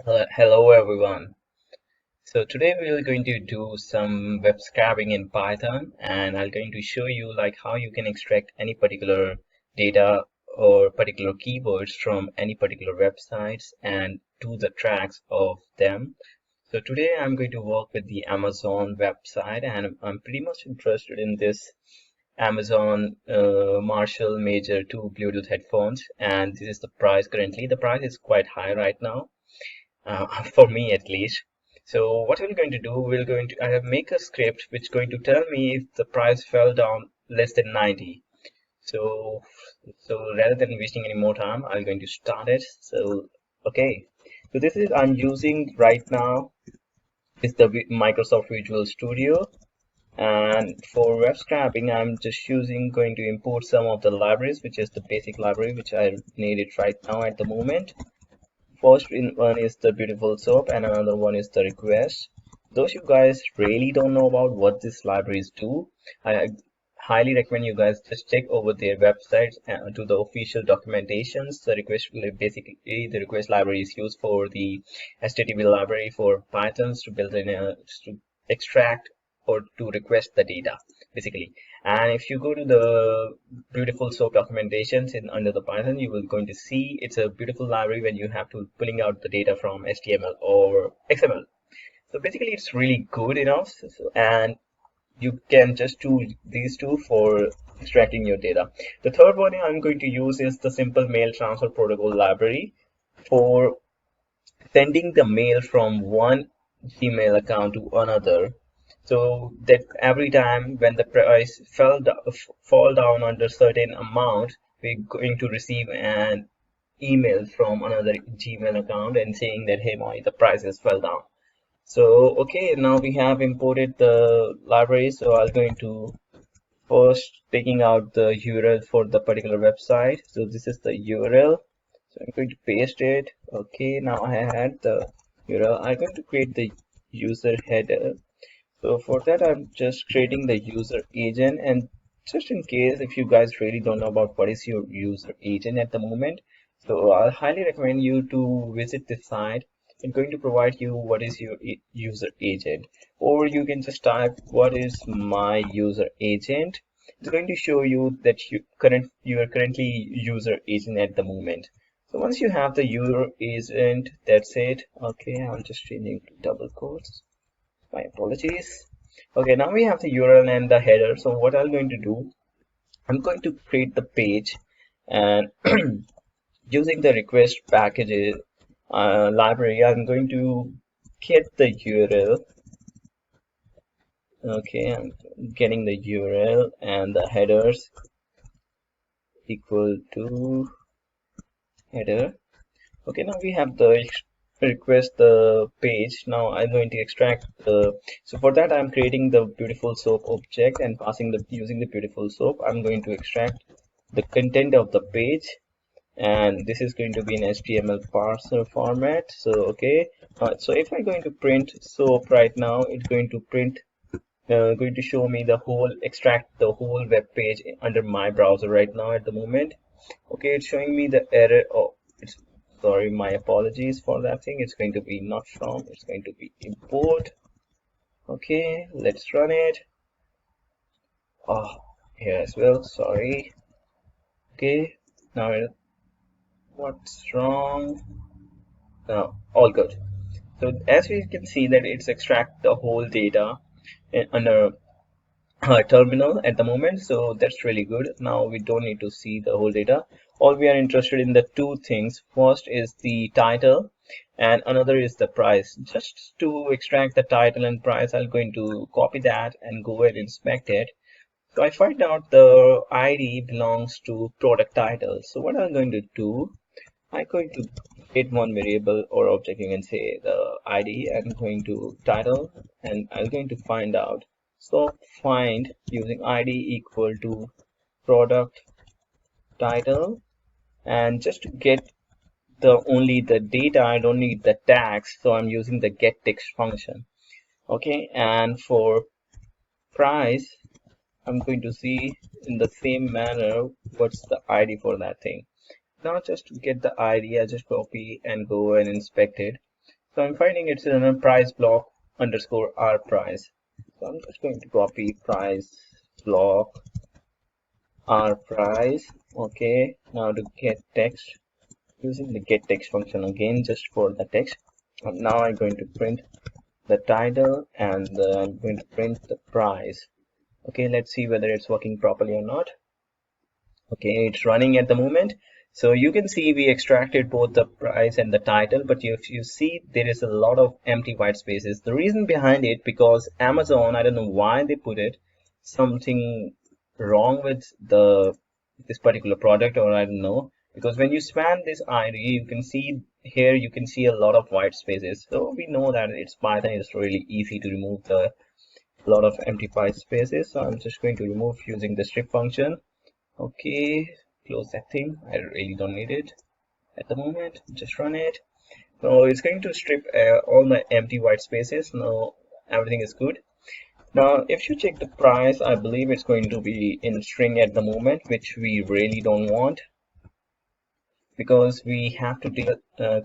Hello everyone. So today we are going to do some web scraping in Python, and I'm going to show you like how you can extract any particular data or particular keywords from any particular websites and do the tracks of them. So today I'm going to work with the Amazon website, and I'm pretty much interested in this Amazon Marshall Major 2 Bluetooth headphones, and this is the price currently. The price is quite high right now, for me at least. So what we're going to do, we're going to I have make a script which is going to tell me if the price fell down less than 90. So rather than wasting any more time, I'm going to start it. So okay, so this is I'm using right now is the Microsoft Visual Studio, and for web scraping I'm just using going to import some of the libraries, which is the basic library which I need it right now at the moment. First in one is the beautiful soap and another one is the request. Those you guys really don't know about what these libraries do, I highly recommend you guys just check over their websites and to the official documentations. The request basically the request library is used for the HTTP library for Pythons to build in to extract or to request the data basically. And if you go to the beautiful soap documentations in under the Python, you will going to see it's a beautiful library when you have to pulling out the data from HTML or XML. So basically it's really good enough, and you can just do these two for extracting your data. The third one I'm going to use is the simple mail transfer protocol library for sending the mail from one Gmail account to another, so that every time when the price fall down under certain amount, we're going to receive an email from another Gmail account and saying that hey Moy, the prices fell down. So okay, now we have imported the library, so I'm going to first taking out the URL for the particular website. So this is the URL, so I'm going to paste it. Okay, now I had the URL. I'm going to create the user header. So for that, I'm just creating the user agent, and just in case if you guys really don't know about what is your user agent at the moment, so I'll highly recommend you to visit this site. It's going to provide you what is your user agent, or you can just type what is my user agent. It's going to show you that you are currently user agent at the moment. So once you have the user agent, that's it. Okay, I'm just changing to double quotes. My apologies. Okay, now we have the URL and the header. So what I'm going to do, I'm going to create the page, and using the request packages library, I'm going to get the URL. Okay, I'm getting the URL and the headers equal to header. Okay, now we have the request the page. Now I'm going to extract the, so for that I'm creating the beautiful soap object and passing the using the beautiful soap. I'm going to extract the content of the page, and this is going to be in HTML parser format. So okay, so if I'm going to print soap right now, it's going to print going to show me the whole extract the whole web page under my browser right now at the moment. Okay, it's showing me the error. Oh, it's sorry, my apologies for that thing. It's going to be not from, it's going to be import. Okay, let's run it. Oh, here as well, sorry. Okay, now what's wrong? No, all good. So as we can see that it's extract the whole data under terminal at the moment, so that's really good. Now we don't need to see the whole data. All we are interested in the two things. First is the title and another is the price. Just to extract the title and price, I'm going to copy that and go and inspect it. So I find out the ID belongs to product title. So what I'm going to do, I'm going to create one variable or object, you can say the ID. I'm going to title and I'm going to find out. So find using ID equal to product title, and just to get the only the data, I don't need the tags, so I'm using the get text function. Okay, and for price, I'm going to see in the same manner what's the ID for that thing. Now just to get the ID, I just copy and go and inspect it. So I'm finding it's in a price block underscore r price. So I'm just going to copy price block r price. Okay, now to get text, using the get text function again just for the text. And now I'm going to print the title and I'm going to print the price. Okay, let's see whether it's working properly or not. Okay, it's running at the moment. So you can see we extracted both the price and the title, but if you see there is a lot of empty white spaces. The reason behind it, because Amazon, I don't know why they put it, something wrong with this particular product, or I don't know, because when you span this ID, you can see here, you can see a lot of white spaces. So we know that it's Python, it's really easy to remove the lot of empty white spaces. So I'm just going to remove using the strip function. Okay, close that thing. I really don't need it at the moment. Just run it. So it's going to strip all my empty white spaces. Now everything is good. Now if you check the price, I believe it's going to be in string at the moment, which we really don't want, because we have to do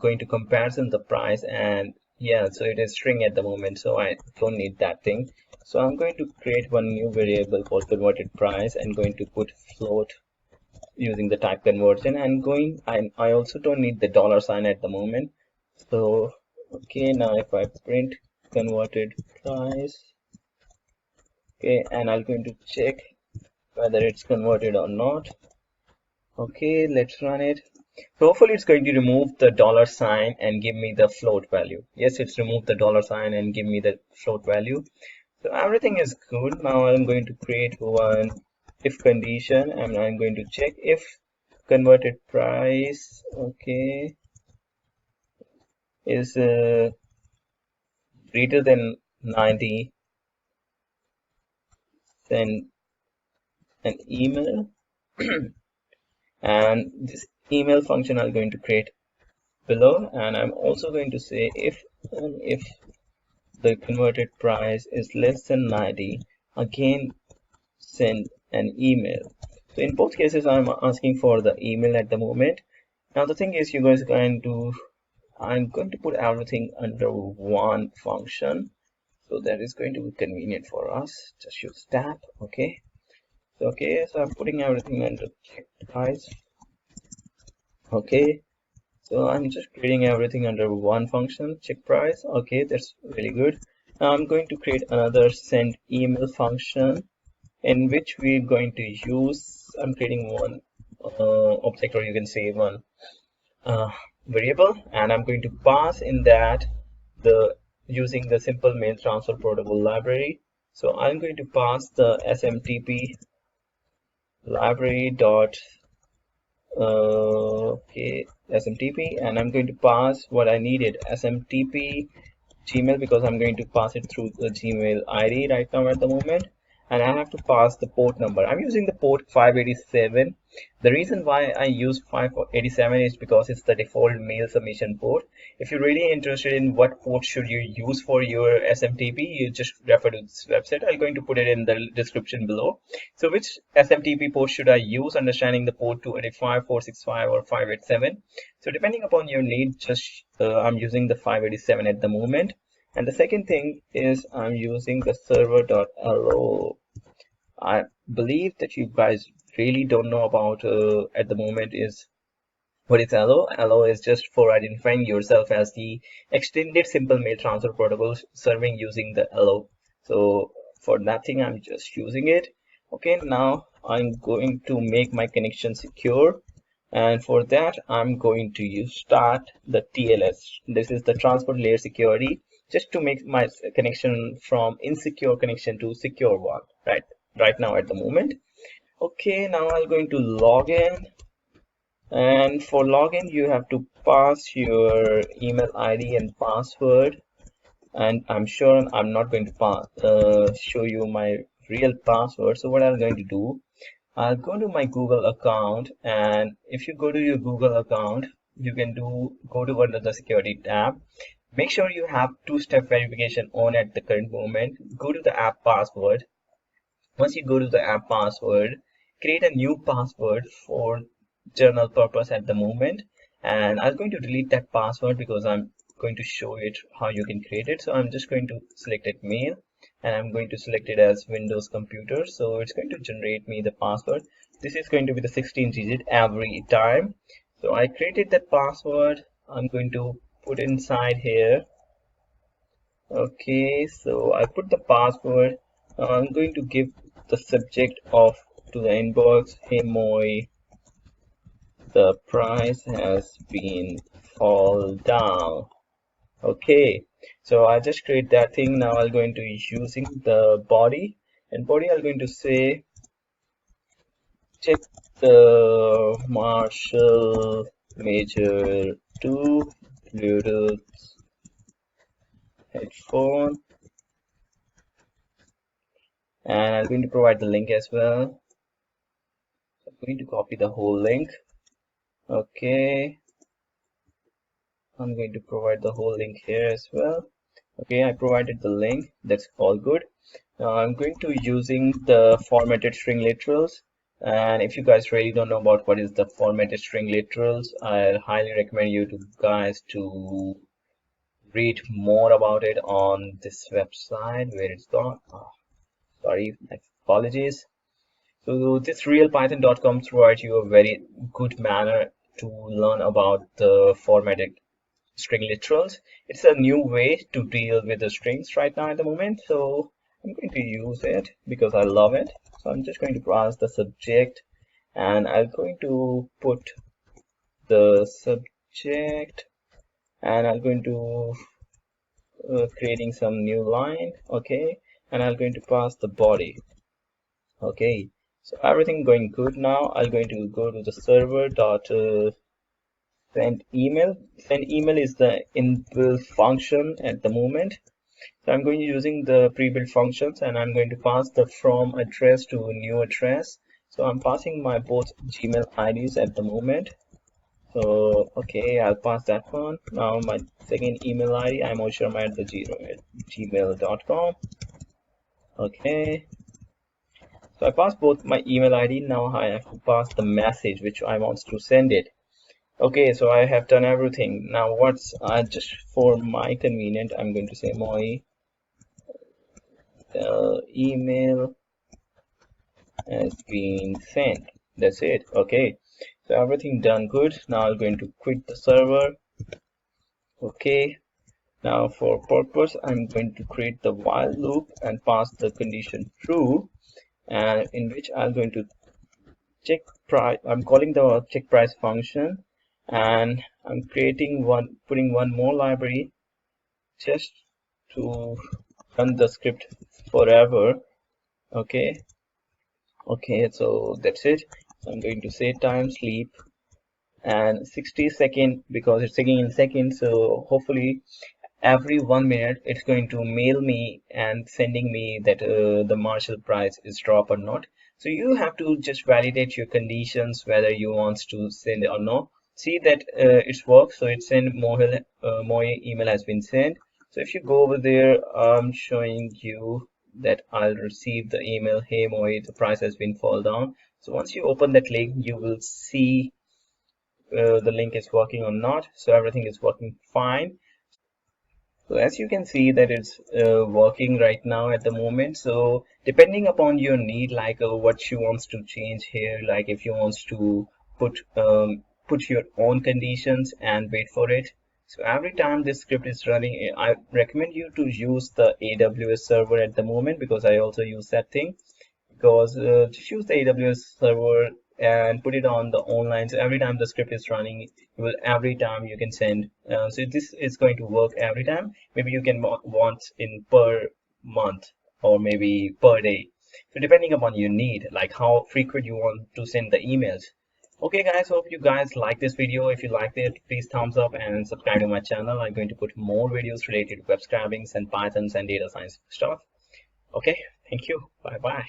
going to comparison the price, and yeah, so it is string at the moment, so I don't need that thing. So I'm going to create one new variable called converted price and going to put float using the type conversion, and I also don't need the dollar sign at the moment. So okay, now if I print converted price, okay, and I'm going to check whether it's converted or not. Okay, let's run it. So hopefully it's going to remove the dollar sign and give me the float value. Yes, it's removed the dollar sign and give me the float value. So everything is good. Now I'm going to create one if condition, and I'm going to check if converted price, okay, is greater than 90, send an email. And this email function I'm going to create below, and I'm also going to say if the converted price is less than 90, again send an email. So in both cases I'm asking for the email at the moment. Now the thing is, you guys are going to, I'm going to put everything under one function, so that is going to be convenient for us. Just use tab. Okay, so I'm putting everything under check price. Okay, so I'm just creating everything under one function, check price. Okay, that's really good. Now I'm going to create another send email function in which we're going to use, I'm creating one object, or you can say one variable, and I'm going to pass in that the using the simple mail transfer protocol library. So I'm going to pass the SMTP library dot okay, SMTP, and I'm going to pass what I needed, SMTP Gmail, because I'm going to pass it through the Gmail ID right now at the moment, and I have to pass the port number. I'm using the port 587. The reason why I use 587 is because it's the default mail submission port. If you're really interested in what port should you use for your SMTP, you just refer to this website. I'm going to put it in the description below. So which SMTP port should I use? Understanding the port 285, 465 or 587. So depending upon your need, just I'm using the 587 at the moment. And the second thing is I'm using the server.lo. I believe that you guys really don't know about at the moment is what is Allo. Allo is just for identifying yourself as the extended simple mail transfer protocol serving using the Allo. So for that thing, I'm just using it. Okay, now I'm going to make my connection secure. And for that, I'm going to start the TLS. This is the transport layer security, just to make my connection from insecure connection to secure one, right now at the moment. Okay, now I'm going to log in, and for login you have to pass your email ID and password, and I'm sure I'm not going to show you my real password. So what I'm going to do, I'll go to my Google account, and if you go to your Google account, you can go to under the security tab. Make sure you have two-step verification on at the current moment. Go to the app password. Once you go to the app password, create a new password for general purpose at the moment. And I'm going to delete that password because I'm going to show it how you can create it. So I'm just going to select it mail, and I'm going to select it as Windows computer. So it's going to generate me the password. This is going to be the 16 digit every time. So I created that password. I'm going to put inside here. Okay, so I put the password. I'm going to give the subject of to the inbox, hey Moi, the price has been fall down. Okay, so I just create that thing. Now I'm going to using the body, and body I'm going to say check the Marshall Major 2 Bluetooth headphone, and I'm going to provide the link as well. I'm going to copy the whole link. Okay, I'm going to provide the whole link here as well. Okay, I provided the link. That's all good. Now I'm going to using the formatted string literals. And if you guys really don't know about what is the formatted string literals, I highly recommend you to guys to read more about it on this website where it's gone. Oh, sorry, apologies. So this realpython.com provides you a very good manner to learn about the formatted string literals. It's a new way to deal with the strings right now at the moment. So I'm going to use it because I love it. So I'm just going to pass the subject, and I'm going to put the subject, and I'm going to creating some new line. Okay, and I'm going to pass the body. Okay, so everything going good now. I'm going to go to the server dot send email. Send email is the inbuilt function at the moment. So I'm going to using the pre-built functions, and I'm going to pass the from address to new address. So I'm passing my both Gmail IDs at the moment. So okay, I'll pass that one. Now my second email ID, I'm Sharma at the gmail.com. Okay, so I passed both my email ID. Now I have to pass the message which I want to send it. Okay, so I have done everything. Now what's just for my convenient, I'm going to say my email has been sent. That's it. Okay, so everything done good. Now I'm going to quit the server. Okay, now for purpose I'm going to create the while loop and pass the condition true, and in which I'm going to check price. I'm calling the check price function, and I'm putting one more library just to run the script forever. Okay, so that's it. So I'm going to say time sleep and 60 second because it's taking in seconds. So hopefully every 1 minute it's going to mail me and sending me that the Marshall price is drop or not. So you have to just validate your conditions whether you want to send it or not. See that it's worked. So it's sent Moi email has been sent. So if you go over there, I'm showing you that I'll receive the email, hey Moi, the price has been fall down. So once you open that link, you will see the link is working or not. So everything is working fine. So as you can see that it's working right now at the moment. So depending upon your need, like what you wants to change here, like if you wants to put your own conditions and wait for it. So every time this script is running, I recommend you to use the AWS server at the moment because I also use that thing. Because just use the AWS server and put it on the online. So every time the script is running, every time you can send. So this is going to work every time. Maybe you can want in per month or maybe per day. So depending upon your need, like how frequent you want to send the emails. Okay guys, hope you guys like this video. If you liked it, please thumbs up and subscribe to my channel. I'm going to put more videos related to web scrappings and Pythons and data science stuff. Okay, thank you. Bye bye.